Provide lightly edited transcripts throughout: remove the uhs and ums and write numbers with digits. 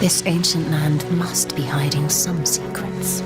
This ancient land must be hiding some secrets.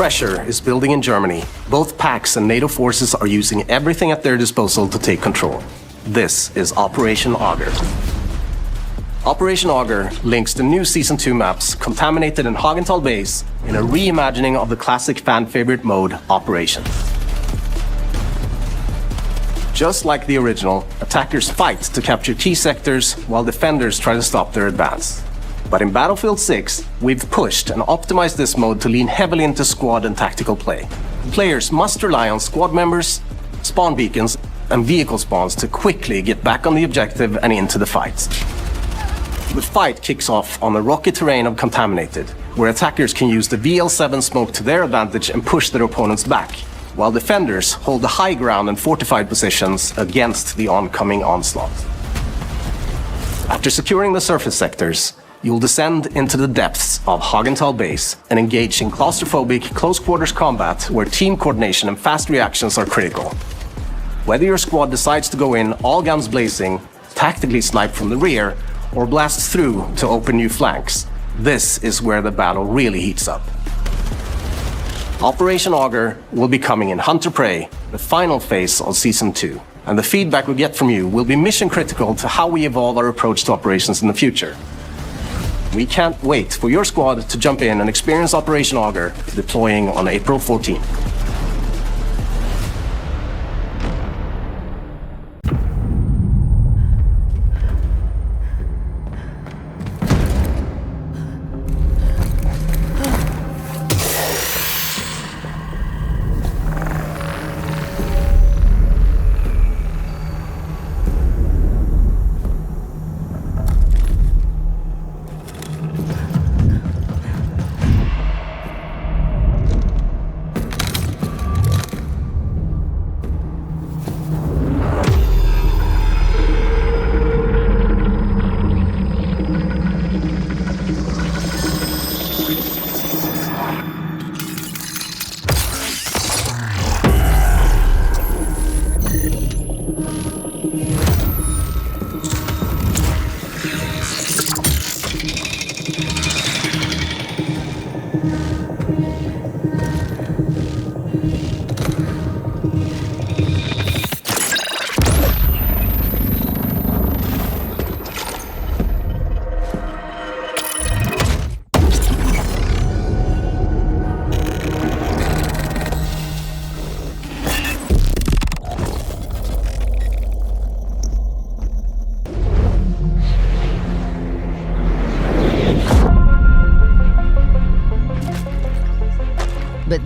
Pressure is building in Germany. Both Pax and NATO forces are using everything at their disposal to take control. This is Operation Augur. Operation Augur links the new Season 2 maps contaminated in Hagenthal Base in a reimagining of the classic fan-favorite mode, Operation. Just like the original, attackers fight to capture key sectors while defenders try to stop their advance. But in Battlefield 6, we've pushed and optimized this mode to lean heavily into squad and tactical play. Players must rely on squad members, spawn beacons, and vehicle spawns to quickly get back on the objective and into the fight. The fight kicks off on the rocky terrain of Contaminated, where attackers can use the VL7 smoke to their advantage and push their opponents back, while defenders hold the high ground and fortified positions against the oncoming onslaught. After securing the surface sectors, you'll descend into the depths of Hagenthal Base and engage in claustrophobic close-quarters combat where team coordination and fast reactions are critical. Whether your squad decides to go in all guns blazing, tactically snipe from the rear, or blast through to open new flanks, this is where the battle really heats up. Operation Augur will be coming in Hunter-Prey, the final phase of Season 2, and the feedback we get from you will be mission critical to how we evolve our approach to operations in the future. We can't wait for your squad to jump in and experience Operation Augur, deploying on April 14th.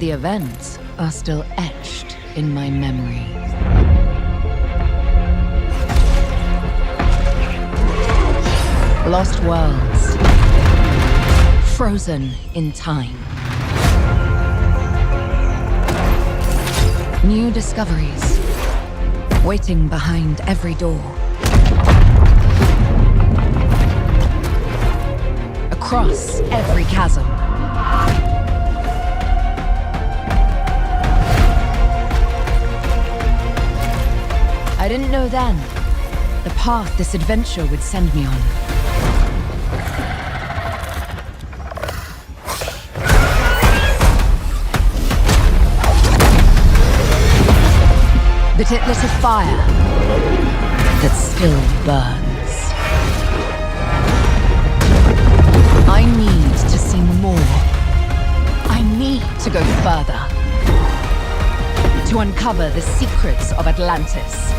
the events are still etched in my memory. Lost worlds, frozen in time. New discoveries, waiting behind every door. Across every chasm. I didn't know then the path this adventure would send me on. That it lit a fire that still burns. I need to see more. I need to go further. To uncover the secrets of Atlantis.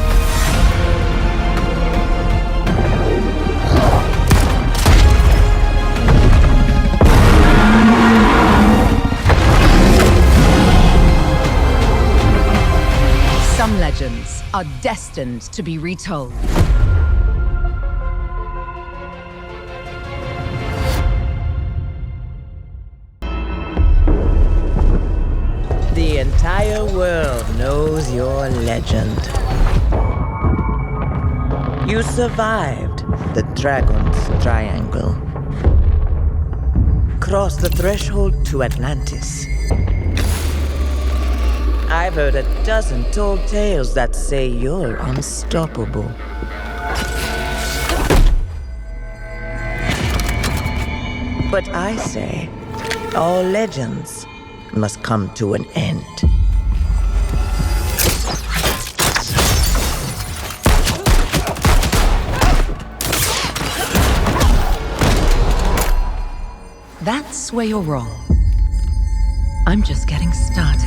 Some legends are destined to be retold. The entire world knows your legend. You survived the Dragon's Triangle. Crossed the threshold to Atlantis. I've heard a dozen tall tales that say you're unstoppable. But I say, all legends must come to an end. That's where you're wrong. I'm just getting started.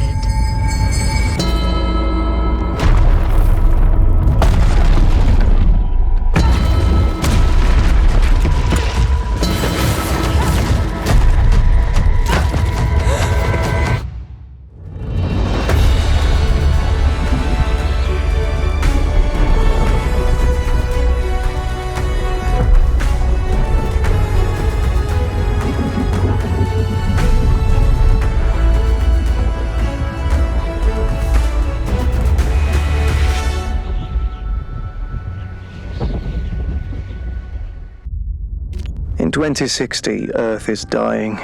In 2060, Earth is dying,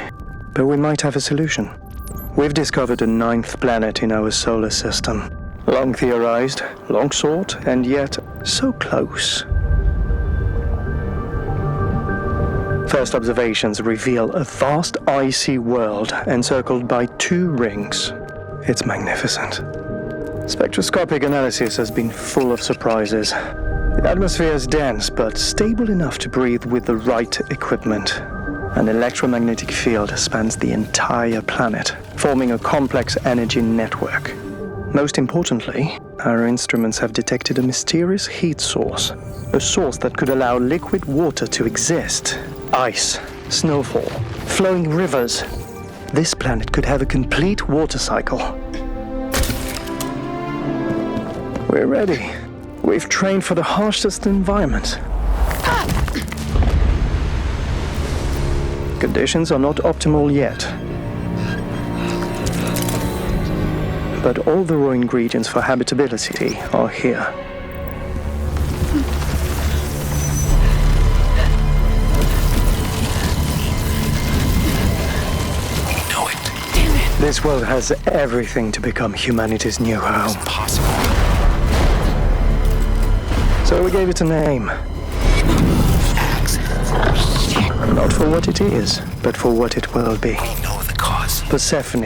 but we might have a solution. We've discovered a 9th planet in our solar system. Long theorized, long sought, and yet so close. First observations reveal a vast icy world encircled by 2 rings. It's magnificent. Spectroscopic analysis has been full of surprises. The atmosphere is dense, but stable enough to breathe with the right equipment. An electromagnetic field spans the entire planet, forming a complex energy network. Most importantly, our instruments have detected a mysterious heat source. A source that could allow liquid water to exist. Ice, snowfall, flowing rivers. This planet could have a complete water cycle. We're ready. We've trained for the harshest environment. Conditions are not optimal yet. But all the raw ingredients for habitability are here. No, it. Damn it. This world has everything to become humanity's new home. It's impossible. So we gave it a name. Not for what it is, but for what it will be. We know the cause. Persephone,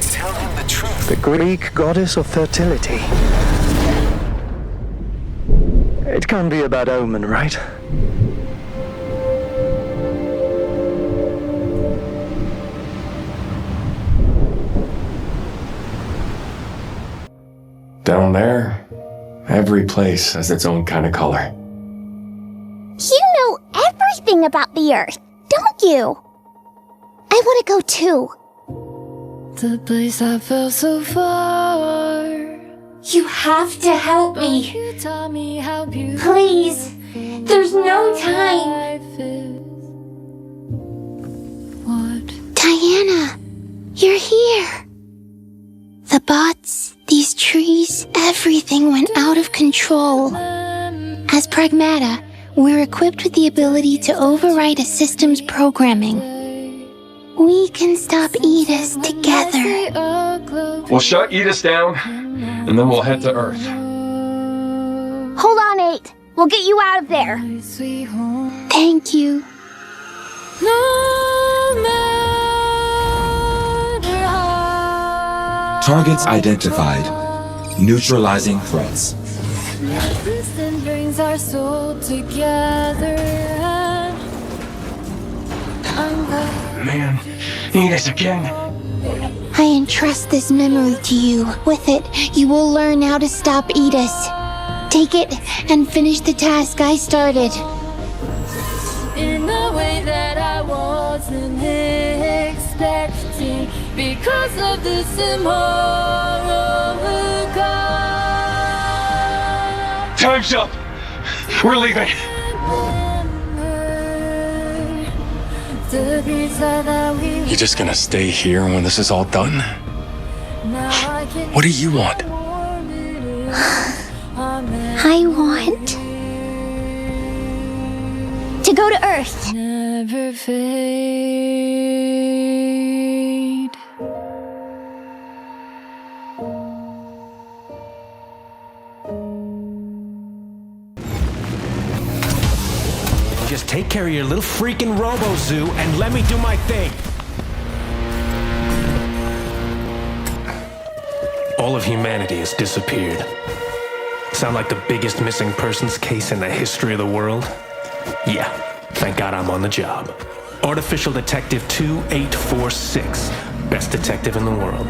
Tell him the truth. the Greek goddess of fertility. It can't be a bad omen, right? Down there, every place has its own kind of color. You know everything about the Earth, don't you? I want to go too. The place I felt so far. You have to help me. You taught me how beautiful Please. There's no time. life is. What? Diana, you're here. The bots, these trees, everything went out of control. As Pragmata, we're equipped with the ability to override a system's programming. We can stop Edis together. We'll shut Edis down, and then we'll head to Earth. Hold on, 8. We'll get you out of there. Thank you. Targets identified. Neutralizing threats. Distance brings our soul together. Man, Edis again. I entrust this memory to you. With it, you will learn how to stop Edis. Take it and finish the task I started. In a way that I wasn't expecting, because of this immoral God. Time's up. We're leaving. You just gonna stay here when this is all done? What do you want? I want to go to Earth. Never fade. Just take care of your little freaking robo-zoo and let me do my thing. All of humanity has disappeared. Sound like the biggest missing persons case in the history of the world? Yeah, thank God I'm on the job. Artificial Detective 2846. Best detective in the world.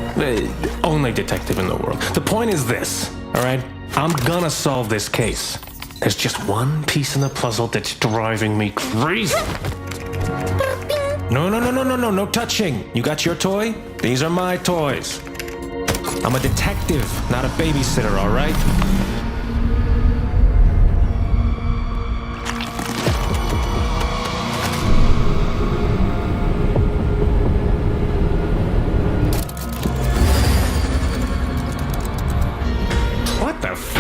Only detective in the world. The point is this, alright? I'm gonna solve this case. There's just one piece in the puzzle that's driving me crazy. No touching. You got your toy? These are my toys. I'm a detective, not a babysitter, all right? What the f...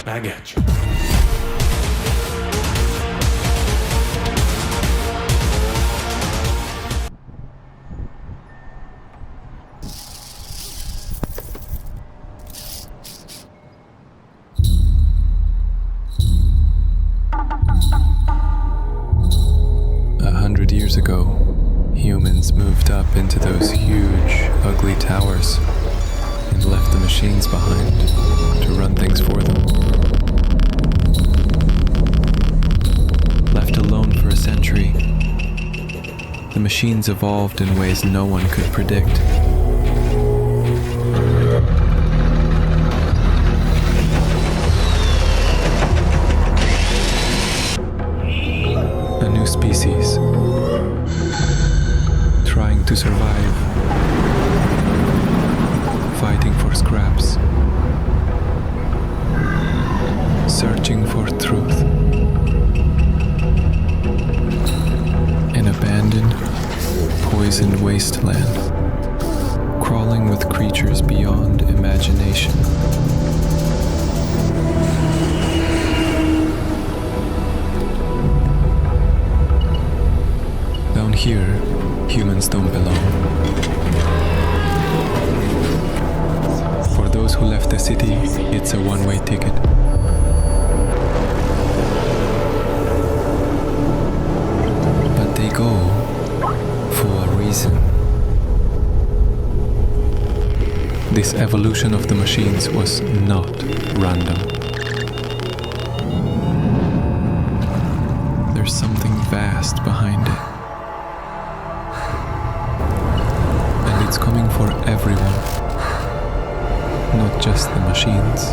I got you. Years ago, humans moved up into those huge, ugly towers and left the machines behind to run things for them. Left alone for a century, the machines evolved in ways no one could predict. A new species, trying to survive, fighting for scraps, searching for truth. An abandoned, poisoned wasteland, crawling with creatures beyond imagination. Down here, humans don't belong. For those who left the city, it's a one-way ticket. But they go for a reason. This evolution of the machines was not random. There's something vast behind it. And it's coming for everyone, not just the machines.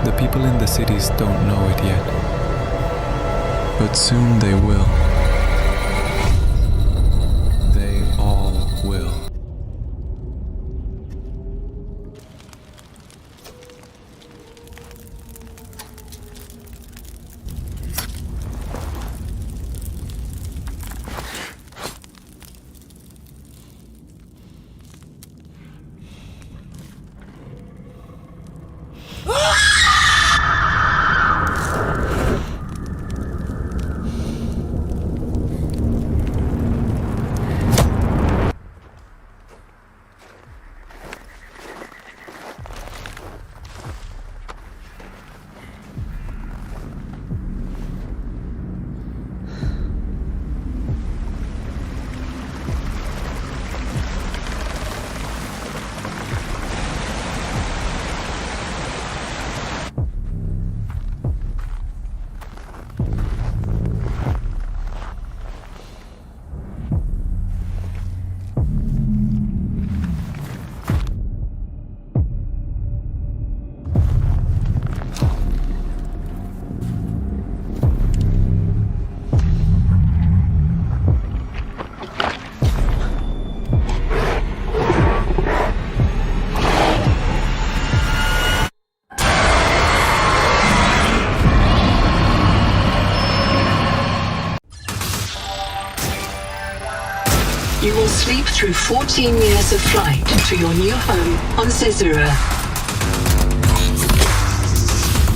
The people in the cities don't know it yet, but soon they will. They all will. You will sleep through 14 years of flight to your new home on Caesura.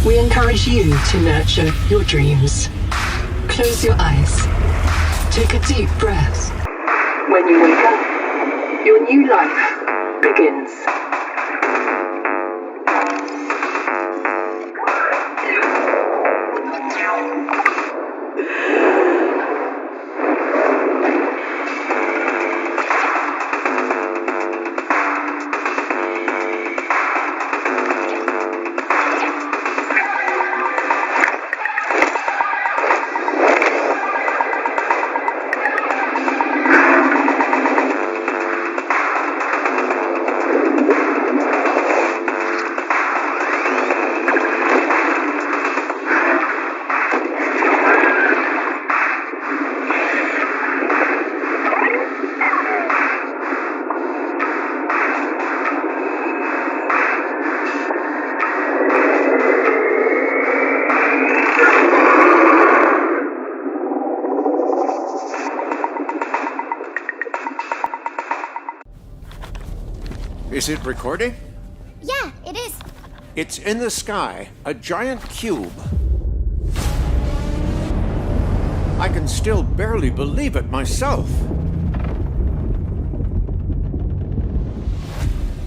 We encourage you to nurture your dreams. Close your eyes. Take a deep breath. When you wake up, your new life begins. Is it recording? Yeah, it is. It's in the sky, a giant cube. I can still barely believe it myself.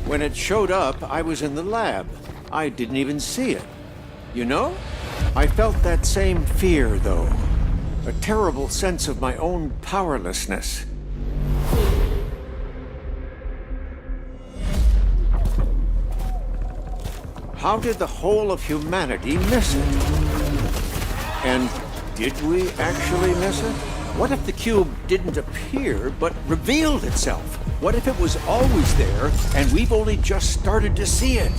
When it showed up, I was in the lab. I didn't even see it. You know? I felt that same fear, though. A terrible sense of my own powerlessness. How did the whole of humanity miss it? And did we actually miss it? What if the cube didn't appear, but revealed itself? What if it was always there, and we've only just started to see it?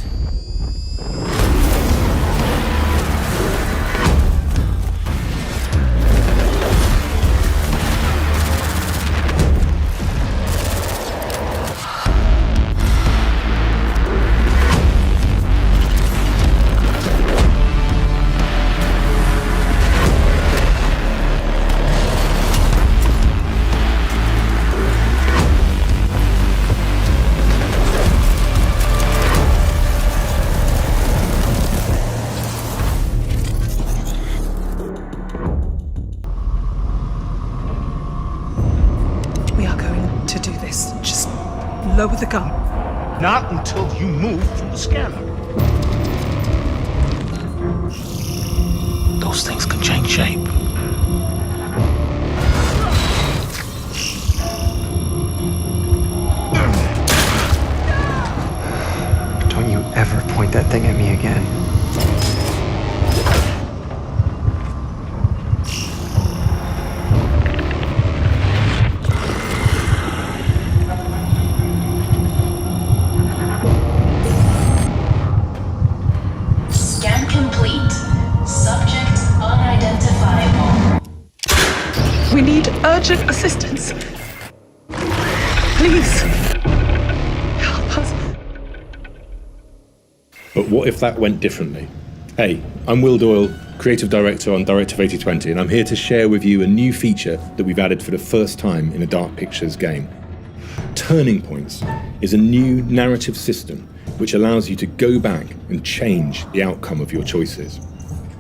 do this. Just lower the gun. Not until you move from the scanner. Those things can change shape. Don't you ever point that thing at me again. Scan complete. Subject unidentifiable. We need urgent assistance. Please. Help us. But what if that went differently? Hey, I'm Will Doyle, Creative Director on Directive 8020, and I'm here to share with you a new feature that we've added for the first time in a Dark Pictures game. Turning Points is a new narrative system which allows you to go back and change the outcome of your choices.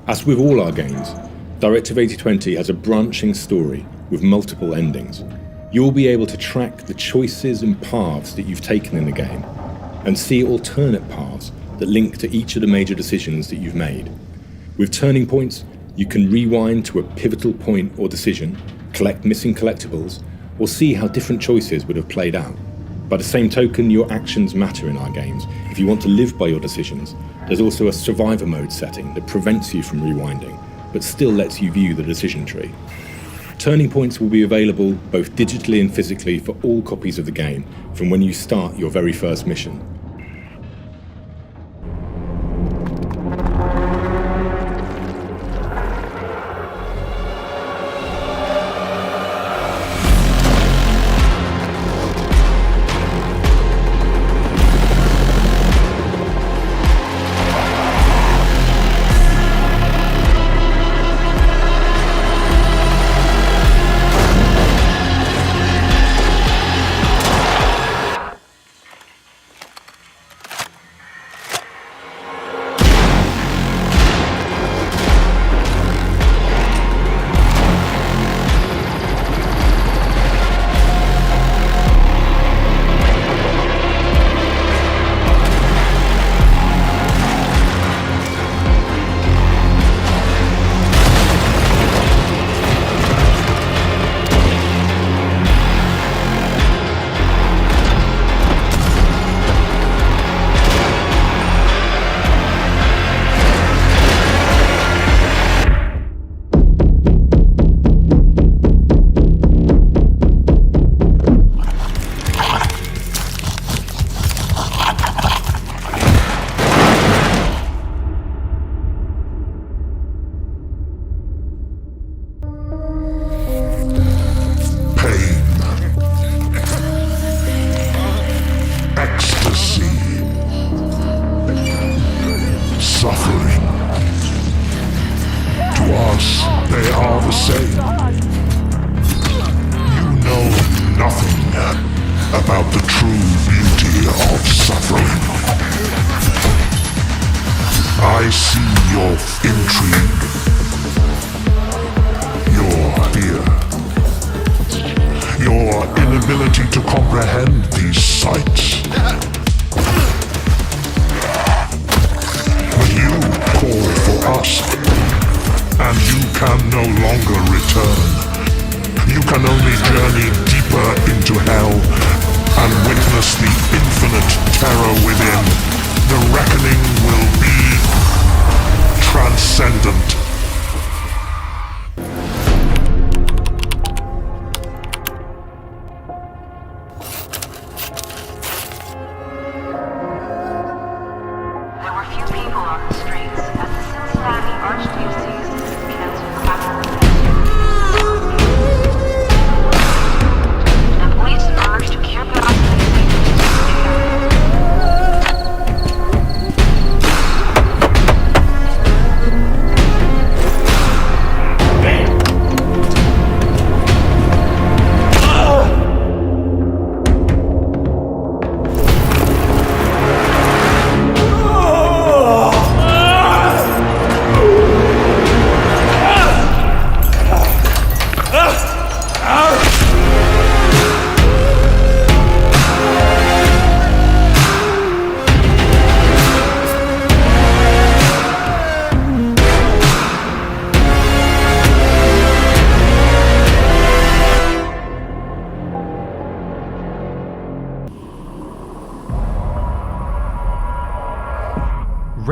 As with all our games, Directive 8020 has a branching story with multiple endings. You'll be able to track the choices and paths that you've taken in the game and see alternate paths that link to each of the major decisions that you've made. With Turning Points, you can rewind to a pivotal point or decision, collect missing collectibles, or see how different choices would have played out. By the same token, your actions matter in our games. If you want to live by your decisions, there's also a survivor mode setting that prevents you from rewinding, but still lets you view the decision tree. Turning Points will be available both digitally and physically for all copies of the game from when you start your very first mission.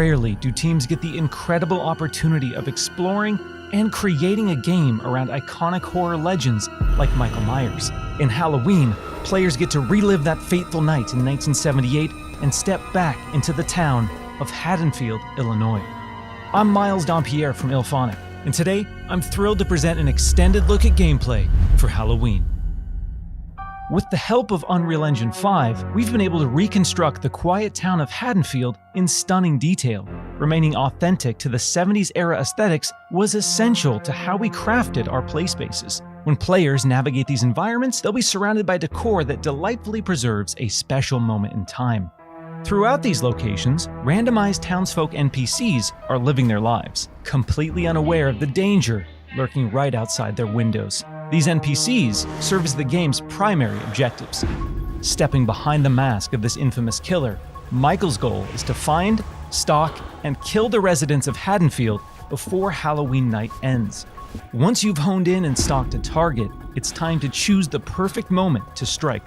rarely do teams get the incredible opportunity of exploring and creating a game around iconic horror legends like Michael Myers. In Halloween, players get to relive that fateful night in 1978 and step back into the town of Haddonfield, Illinois. I'm Miles Dompierre from Ilphonic, and today I'm thrilled to present an extended look at gameplay for Halloween. With the help of Unreal Engine 5, we've been able to reconstruct the quiet town of Haddonfield in stunning detail. Remaining authentic to the 70s era aesthetics was essential to how we crafted our play spaces. When players navigate these environments, they'll be surrounded by decor that delightfully preserves a special moment in time. Throughout these locations, randomized townsfolk NPCs are living their lives, completely unaware of the danger lurking right outside their windows. These NPCs serve as the game's primary objectives. Stepping behind the mask of this infamous killer, Michael's goal is to find, stalk, and kill the residents of Haddonfield before Halloween night ends. Once you've honed in and stalked a target, it's time to choose the perfect moment to strike.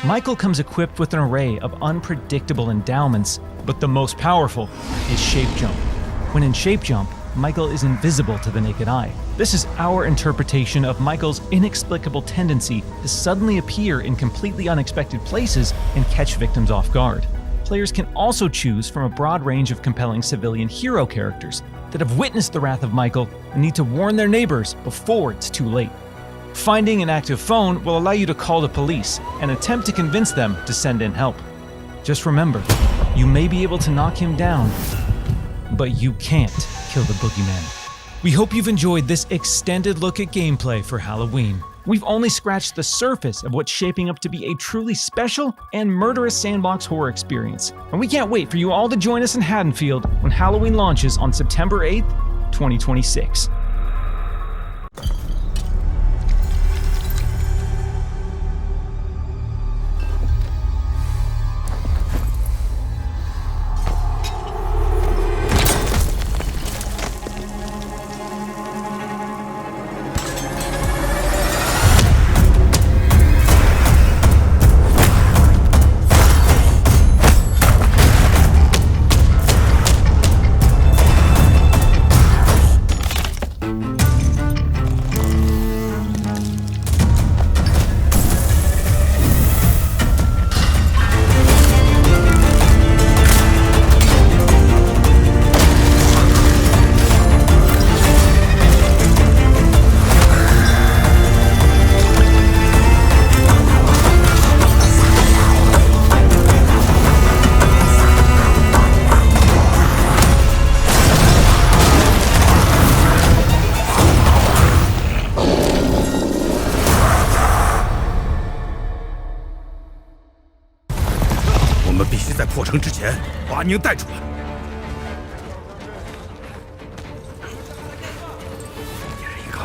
Michael comes equipped with an array of unpredictable endowments, but the most powerful is Shape Jump. When in Shape Jump, Michael is invisible to the naked eye. This is our interpretation of Michael's inexplicable tendency to suddenly appear in completely unexpected places and catch victims off guard. Players can also choose from a broad range of compelling civilian hero characters that have witnessed the wrath of Michael and need to warn their neighbors before it's too late. Finding an active phone will allow you to call the police and attempt to convince them to send in help. Just remember, you may be able to knock him down, but you can't kill the boogeyman. We hope you've enjoyed this extended look at gameplay for Halloween. We've only scratched the surface of what's shaping up to be a truly special and murderous sandbox horror experience. And we can't wait for you all to join us in Haddonfield when Halloween launches on September 8th, 2026.之前把安宁带出来。一人一个。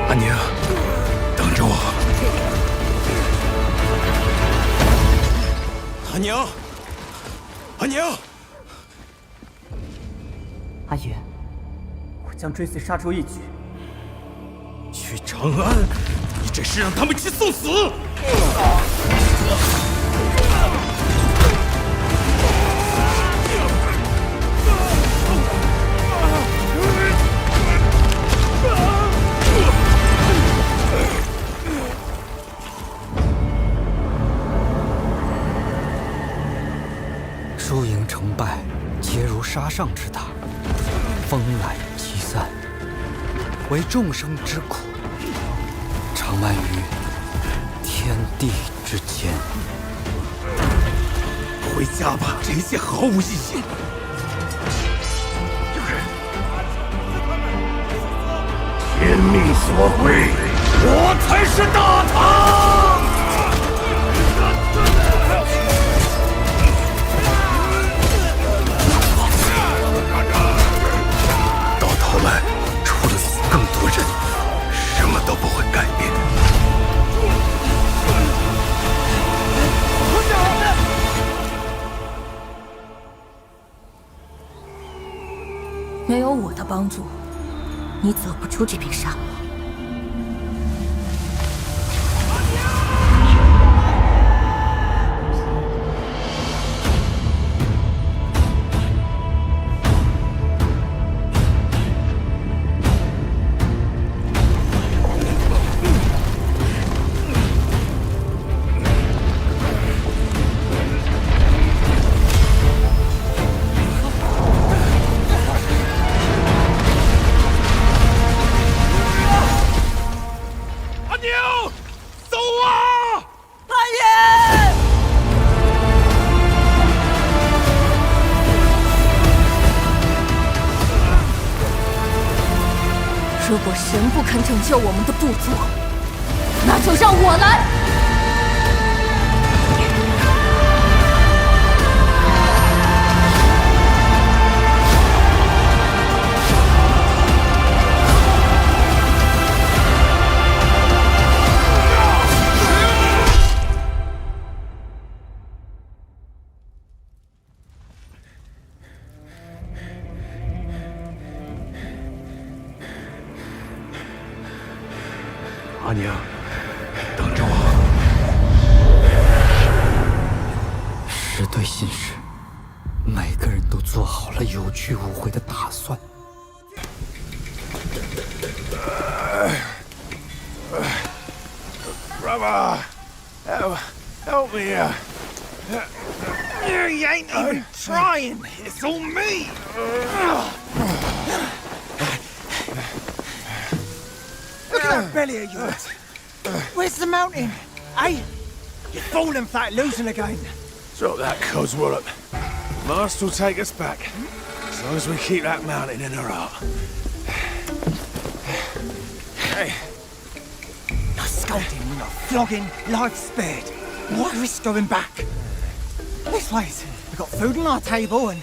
安宁，等着我。安宁，安宁。阿爷。 将追随杀出一举。去长安，你这是让他们去送死！输赢成败，皆如沙上之大，风来。 为众生之苦，长漫于天地之间。回家吧，这一切毫无意义。天命所归，我才是大唐。到头来。 更多人，什么都不会改变。没有我的帮助，你走不出这片沙漠。如果神不肯拯救我们的部族，那就让我来。阿娘，等着我。是对信使，每个人都做好了有去无回的打算。Brother, help me here. You ain't even trying. It's all me. Look at that belly of yours. Where's the mountain? Hey, you're falling flat, losing again. Drop that codswallop. Master will take us back, as long as we keep that mountain in her heart. Hey. No scolding, no flogging, life spared. Why risk going back? This place, we've got food on our table and...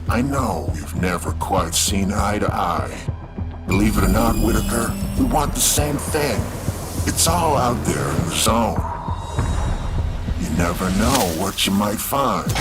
I know we've never quite seen eye to eye. Believe it or not, Whitaker, we want the same thing. It's all out there in the zone. You never know what you might find.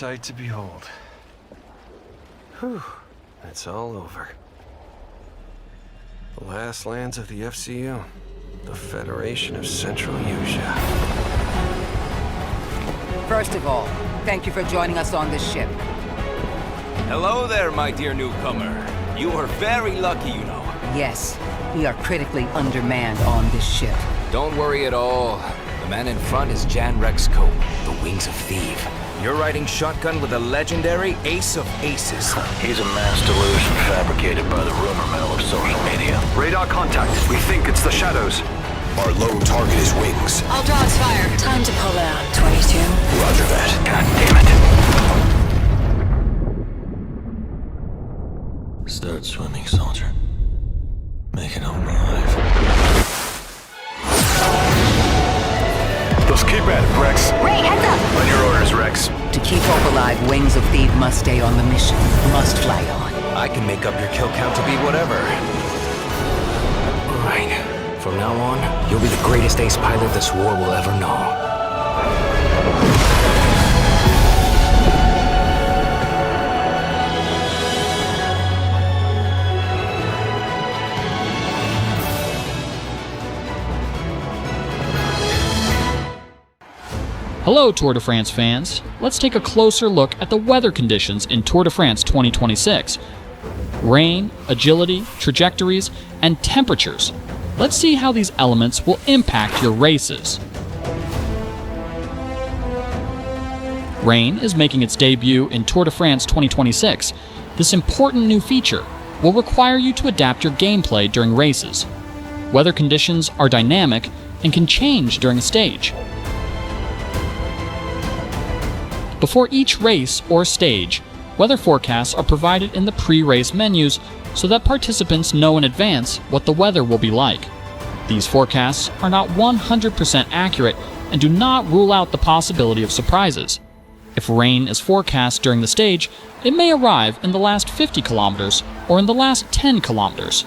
sight to behold. Whew, it's all over. The last lands of the FCU, the Federation of Central Usia. First of all, thank you for joining us on this ship. Hello there, my dear newcomer. You are very lucky, you know. Yes, we are critically undermanned on this ship. Don't worry at all. The man in front is Jan Rexco, the Wings of Theve. You're riding shotgun with a legendary ace of aces. He's a mass delusion fabricated by the rumor mill of social media. Radar contact. We think it's the shadows. Our lone target is Wings. All dogs fire. Time to pull out. 22. Roger that. God damn it. Start swimming, soldier. Make it home alive. Let's keep at it, Rex. Ray, heads up! Run your orders, Rex. To keep hope alive, Wings of Theve must stay on the mission. Must fly on. I can make up your kill count to be whatever. Right. From now on, you'll be the greatest ace pilot this war will ever know. Hello Tour de France fans, let's take a closer look at the weather conditions in Tour de France 2026. Rain, agility, trajectories, and temperatures. Let's see how these elements will impact your races. Rain is making its debut in Tour de France 2026. This important new feature will require you to adapt your gameplay during races. Weather conditions are dynamic and can change during a stage. Before each race or stage, weather forecasts are provided in the pre-race menus so that participants know in advance what the weather will be like. These forecasts are not 100% accurate and do not rule out the possibility of surprises. If rain is forecast during the stage, it may arrive in the last 50 kilometers or in the last 10 kilometers.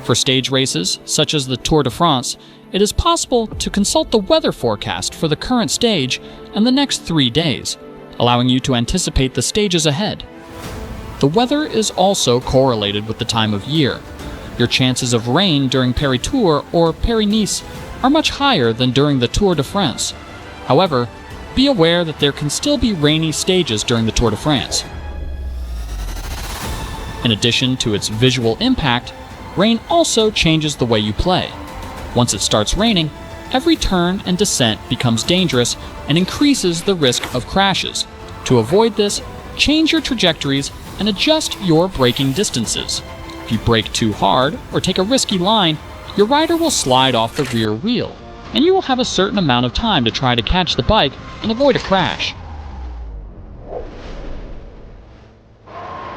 For stage races, such as the Tour de France, it is possible to consult the weather forecast for the current stage and the next 3 days, allowing you to anticipate the stages ahead. The weather is also correlated with the time of year. Your chances of rain during Paris-Tours or Paris-Nice are much higher than during the Tour de France. However, be aware that there can still be rainy stages during the Tour de France. In addition to its visual impact, rain also changes the way you play. Once it starts raining, every turn and descent becomes dangerous and increases the risk of crashes. To avoid this, change your trajectories and adjust your braking distances. If you brake too hard or take a risky line, your rider will slide off the rear wheel, and you will have a certain amount of time to try to catch the bike and avoid a crash.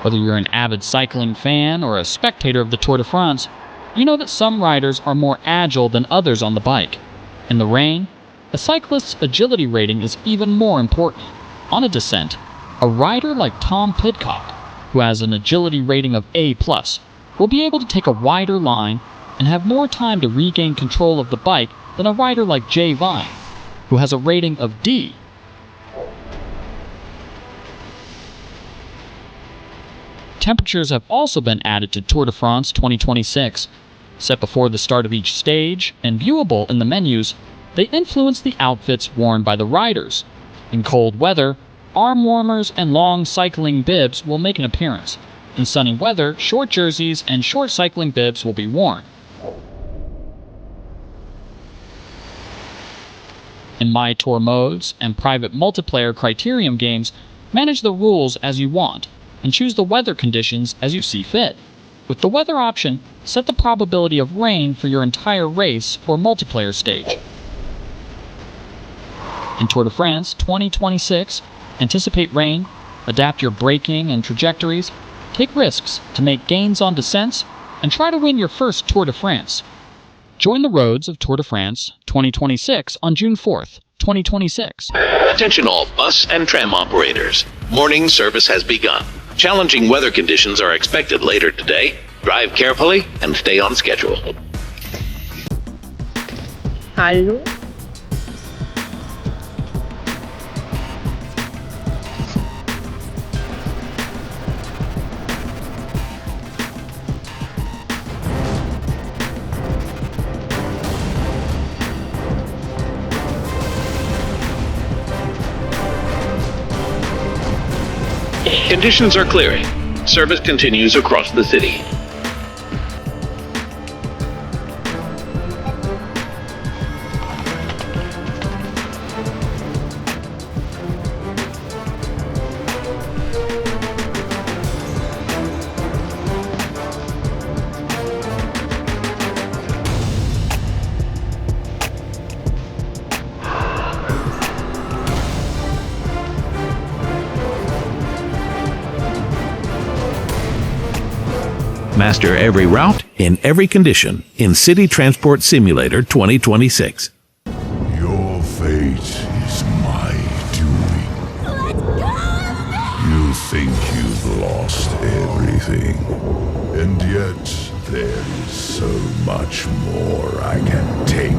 Whether you're an avid cycling fan or a spectator of the Tour de France, you know that some riders are more agile than others on the bike. In the rain, a cyclist's agility rating is even more important. On a descent, a rider like Tom Pidcock, who has an agility rating of A+, will be able to take a wider line and have more time to regain control of the bike than a rider like Jay Vine, who has a rating of D. Temperatures have also been added to Tour de France 2026. Set before the start of each stage and viewable in the menus, they influence the outfits worn by the riders. In cold weather, arm warmers and long cycling bibs will make an appearance. In sunny weather, short jerseys and short cycling bibs will be worn. In My Tour modes and private multiplayer Criterium games, manage the rules as you want, and choose the weather conditions as you see fit. With the weather option, set the probability of rain for your entire race or multiplayer stage. In Tour de France 2026, anticipate rain, adapt your braking and trajectories, take risks to make gains on descents, and try to win your first Tour de France. Join the roads of Tour de France 2026 on June 4th, 2026. Attention all bus and tram operators. Morning service has begun. Challenging weather conditions are expected later today. Drive carefully and stay on schedule. Conditions are clearing. Service continues across the city. Master every route in every condition in City Transport Simulator 2026. Your fate is my doing. You think you've lost everything, and yet there is so much more I can take.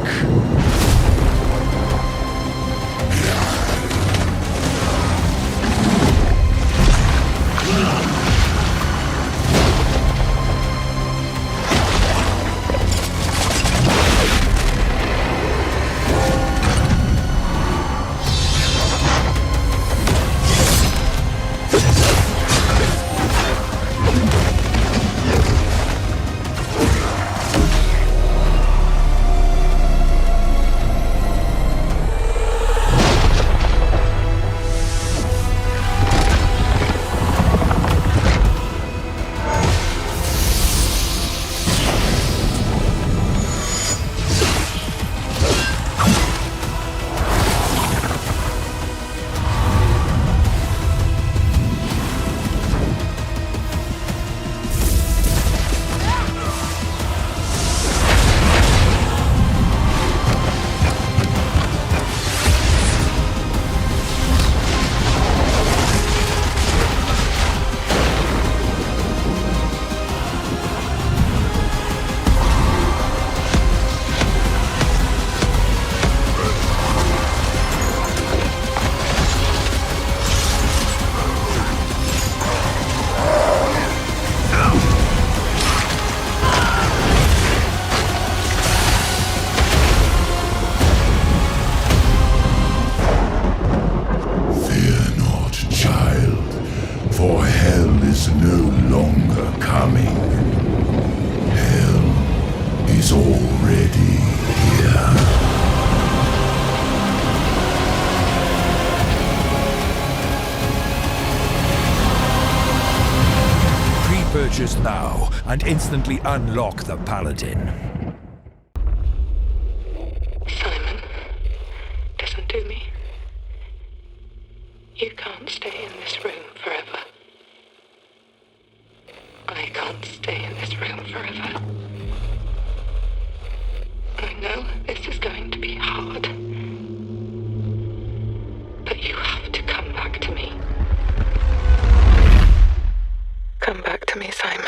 Purchase now and instantly unlock the Paladin. Simon, listen to me. You can't stay in this room forever. I can't stay in this room forever. I know this is going to be hard. But you have to come back to me. Come back to me, Simon.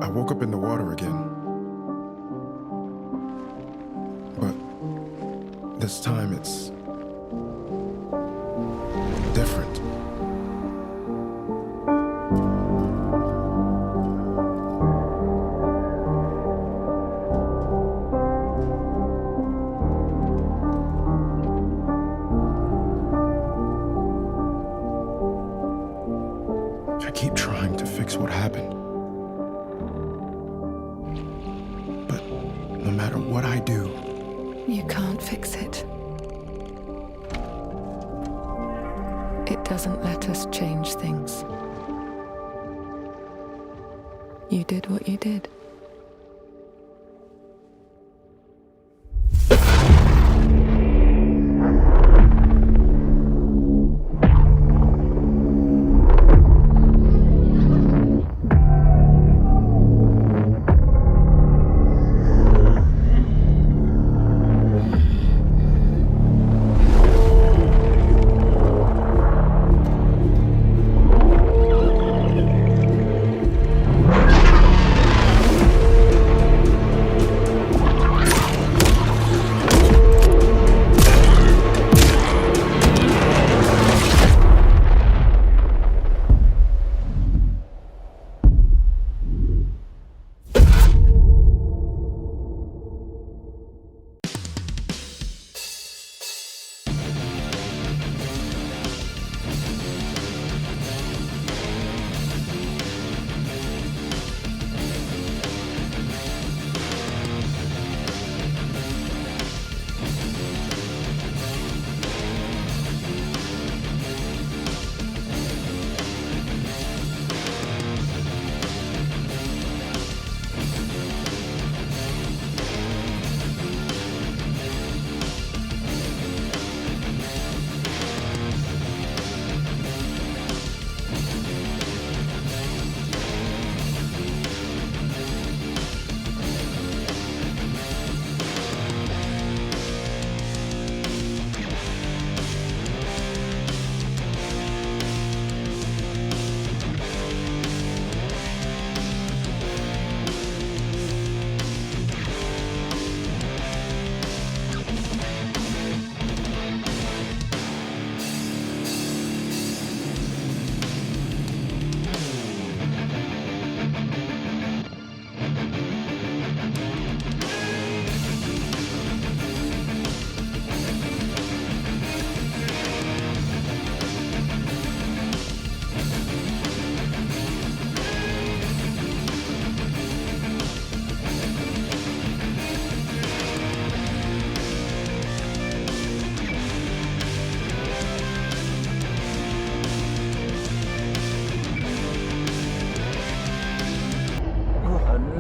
I woke up in the water again. But this time it's different. I keep trying to fix what happened. But no matter what I do, You can't fix it. It doesn't let us change things. You did what you did.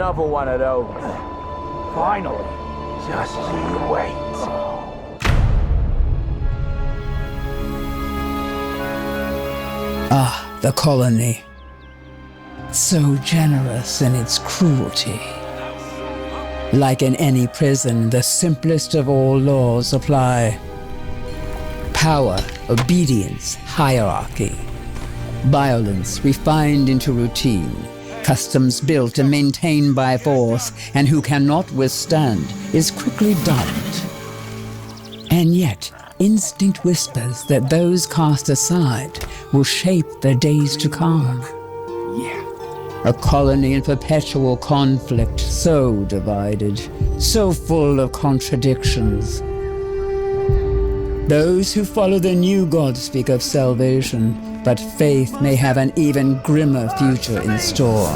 another one of those. Finally. Just you wait. Ah, the colony. So generous in its cruelty. Like in any prison, the simplest of all laws apply. Power, obedience, hierarchy. Violence refined into routine. Customs built and maintained by force, and who cannot withstand is quickly dulled. And yet, instinct whispers that those cast aside will shape their days to come. A colony in perpetual conflict, so divided, so full of contradictions. Those who follow the new god speak of salvation, but faith may have an even grimmer future in store.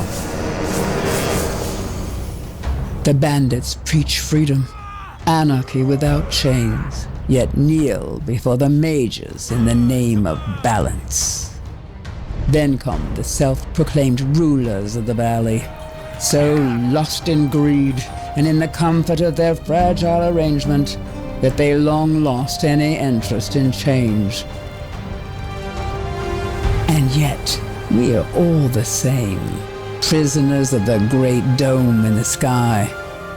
The bandits preach freedom, anarchy without chains, yet kneel before the mages in the name of balance. Then come the self-proclaimed rulers of the valley, so lost in greed and in the comfort of their fragile arrangement that they long lost any interest in change. And yet, we are all the same, prisoners of the great dome in the sky,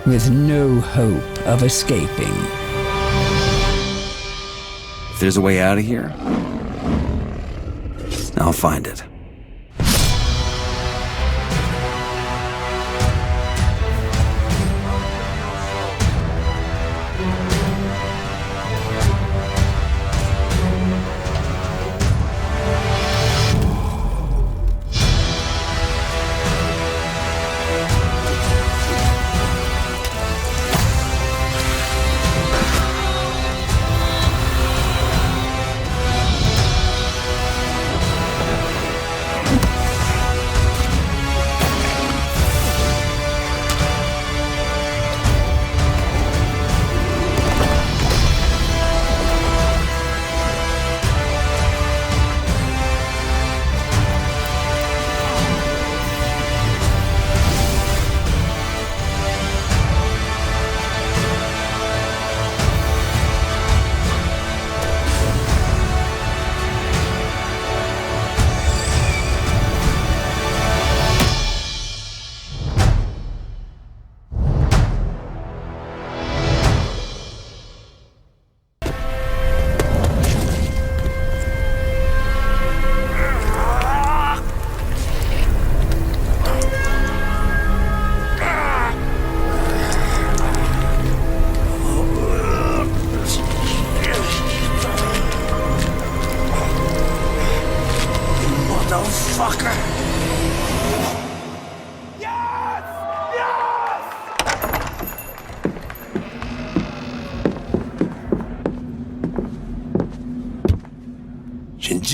with no hope of escaping. If there's a way out of here, I'll find it.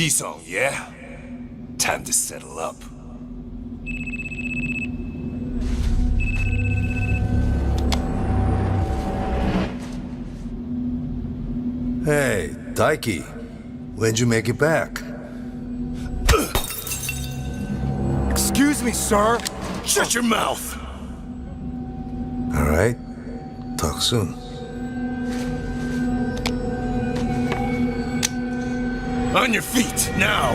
Song, yeah? Time to settle up. Hey, Daiki. When'd you make it back? Excuse me, sir. Shut your mouth. All right. Talk soon. On your feet, now!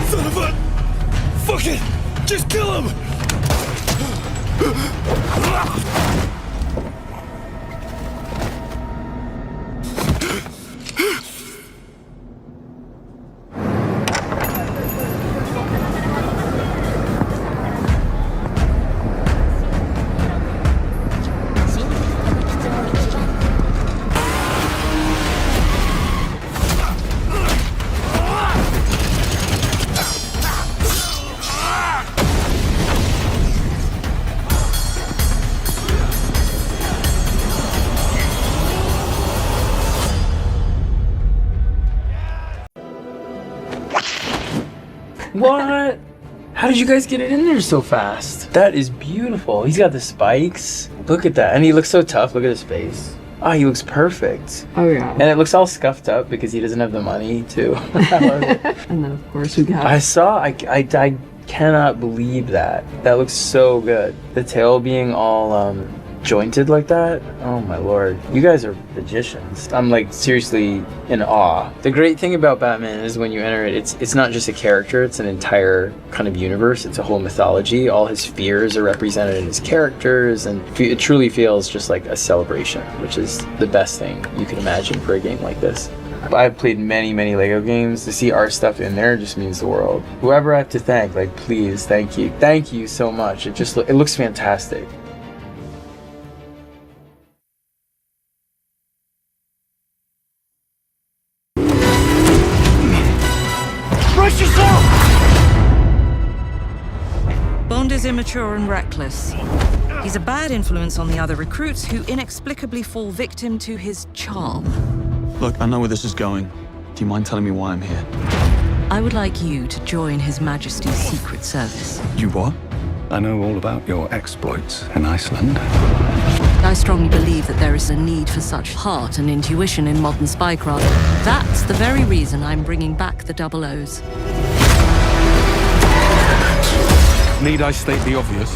Son of a... Fuck it! Just kill him! What? How did you guys get it in there so fast? That is beautiful. He's got the spikes. Look at that. And he looks so tough. Look at his face. Oh, he looks perfect. Oh yeah. And it looks all scuffed up because he doesn't have the money too. And then of course we got. I cannot believe that. That looks so good. The tail being all jointed like that. Oh my lord. You guys are magicians. I'm like seriously in awe. The great thing about Batman is when you enter it, it's not just a character, it's an entire kind of universe. It's a whole mythology. All his fears are represented in his characters, and it truly feels just like a celebration, which is the best thing you can imagine for a game like this. I've played many Lego games. To see our stuff in there just means the world. Whoever I have to thank, like, please, thank you. Thank you so much. It looks fantastic. Brace yourself! Bond is immature and reckless. He's a bad influence on the other recruits who inexplicably fall victim to his charm. Look, I know where this is going. Do you mind telling me why I'm here? I would like you to join His Majesty's Secret Service. You what? I know all about your exploits in Iceland. I strongly believe that there is a need for such heart and intuition in modern spycraft. That's the very reason I'm bringing back the Double O's. Need I state the obvious?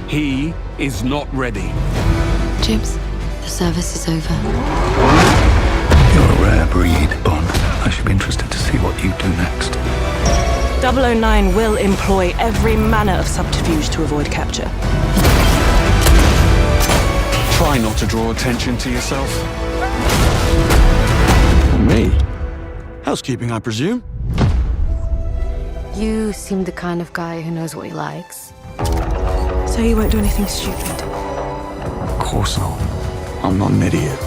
He is not ready. James, the service is over. You're a rare breed, Bond. I should be interested to see what you do next. 009 will employ every manner of subterfuge to avoid capture. Try not to draw attention to yourself. Me? Housekeeping, I presume? You seem the kind of guy who knows what he likes. So you won't do anything stupid? Of course not. I'm not an idiot.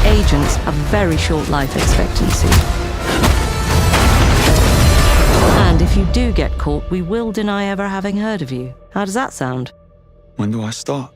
Agents have very short life expectancy. And if you do get caught, we will deny ever having heard of you. How does that sound? When do I start?